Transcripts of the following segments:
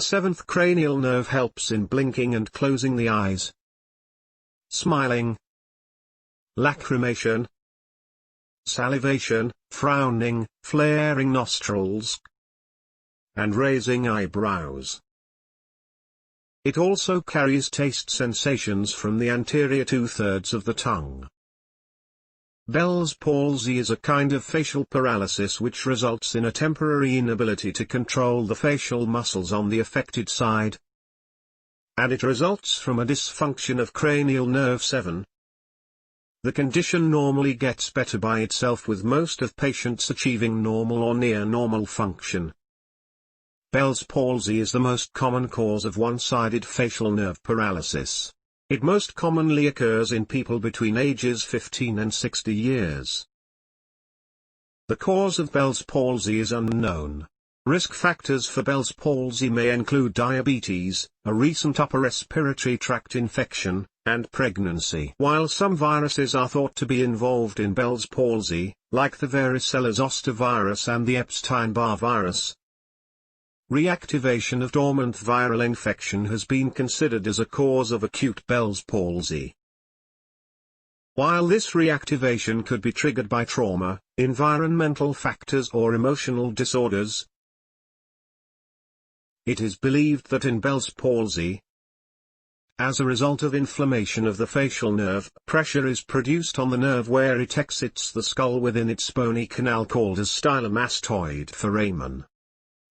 The seventh cranial nerve helps in blinking and closing the eyes, smiling, lacrimation, salivation, frowning, flaring nostrils, and raising eyebrows. It also carries taste sensations from the anterior two-thirds of the tongue. Bell's palsy is a kind of facial paralysis which results in a temporary inability to control the facial muscles on the affected side, and it results from a dysfunction of cranial nerve 7. The condition normally gets better by itself, with most of patients achieving normal or near normal function. Bell's palsy is the most common cause of one-sided facial nerve paralysis. It most commonly occurs in people between ages 15 and 60 years. The cause of Bell's palsy is unknown. Risk factors for Bell's palsy may include diabetes, a recent upper respiratory tract infection, and pregnancy. While some viruses are thought to be involved in Bell's palsy, like the varicella zoster virus and the Epstein-Barr virus, reactivation of dormant viral infection has been considered as a cause of acute Bell's palsy. While this reactivation could be triggered by trauma, environmental factors or emotional disorders, it is believed that in Bell's palsy, as a result of inflammation of the facial nerve, pressure is produced on the nerve where it exits the skull within its bony canal called as stylomastoid foramen.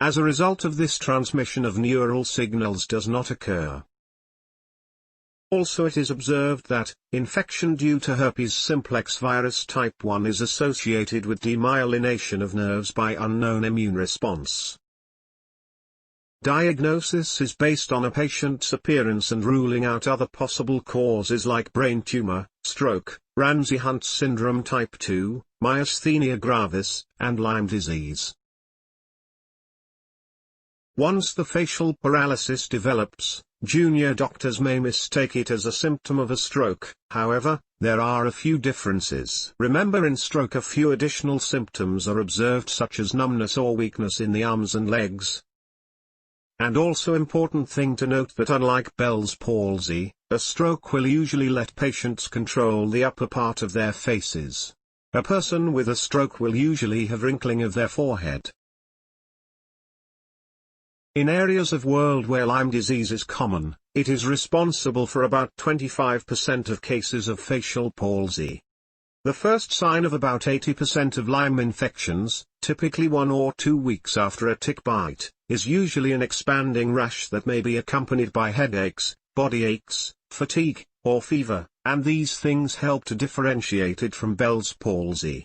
As a result of this, transmission of neural signals does not occur. Also, it is observed that infection due to herpes simplex virus type 1 is associated with demyelination of nerves by unknown immune response. Diagnosis is based on a patient's appearance and ruling out other possible causes like brain tumor, stroke, Ramsay-Hunt syndrome type 2, myasthenia gravis, and Lyme disease. Once the facial paralysis develops, junior doctors may mistake it as a symptom of a stroke. However, there are a few differences. Remember, in stroke a few additional symptoms are observed, such as numbness or weakness in the arms and legs. And also important thing to note that unlike Bell's palsy, a stroke will usually let patients control the upper part of their faces. A person with a stroke will usually have wrinkling of their forehead. In areas of world where Lyme disease is common, it is responsible for about 25% of cases of facial palsy. The first sign of about 80% of Lyme infections, typically 1 or 2 weeks after a tick bite, is usually an expanding rash that may be accompanied by headaches, body aches, fatigue, or fever, and these things help to differentiate it from Bell's palsy.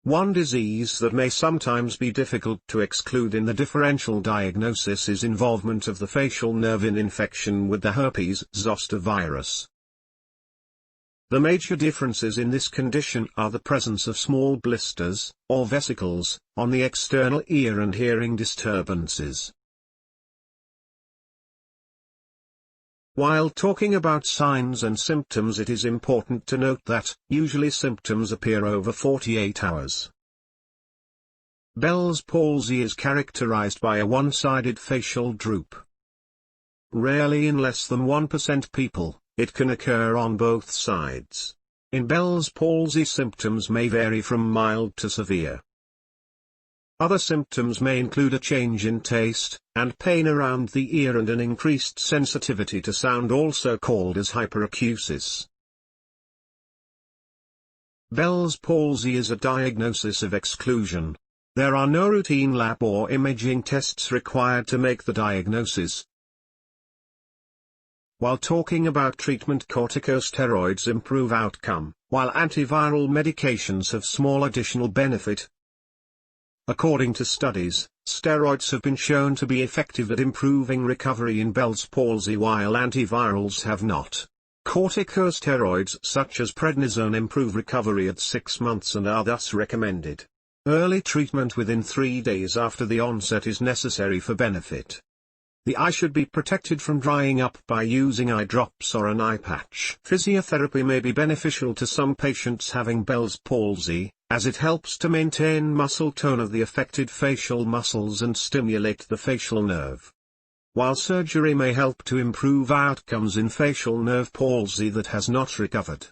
One disease that may sometimes be difficult to exclude in the differential diagnosis is involvement of the facial nerve in infection with the herpes zoster virus. The major differences in this condition are the presence of small blisters, or vesicles, on the external ear and hearing disturbances. While talking about signs and symptoms, it is important to note that, usually symptoms appear over 48 hours. Bell's palsy is characterized by a one-sided facial droop. Rarely, in less than 1% people, it can occur on both sides. In Bell's palsy, symptoms may vary from mild to severe. Other symptoms may include a change in taste, and pain around the ear, and an increased sensitivity to sound, also called as hyperacusis. Bell's palsy is a diagnosis of exclusion. There are no routine lab or imaging tests required to make the diagnosis. While talking about treatment, corticosteroids improve outcome, while antiviral medications have small additional benefit. According to studies, steroids have been shown to be effective at improving recovery in Bell's palsy while antivirals have not. Corticosteroids such as prednisone improve recovery at 6 months and are thus recommended. Early treatment within 3 days after the onset is necessary for benefit. The eye should be protected from drying up by using eye drops or an eye patch. Physiotherapy may be beneficial to some patients having Bell's palsy, as it helps to maintain muscle tone of the affected facial muscles and stimulate the facial nerve. While surgery may help to improve outcomes in facial nerve palsy that has not recovered.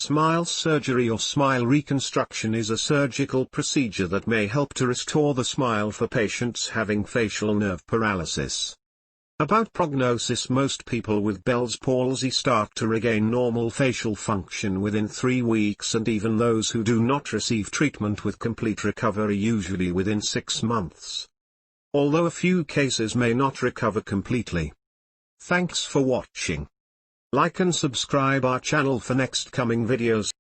Smile surgery or smile reconstruction is a surgical procedure that may help to restore the smile for patients having facial nerve paralysis. About prognosis: most people with Bell's palsy start to regain normal facial function within 3 weeks, and even those who do not receive treatment with complete recovery usually within 6 months. Although a few cases may not recover completely. Thanks for watching. Like and subscribe our channel for next coming videos.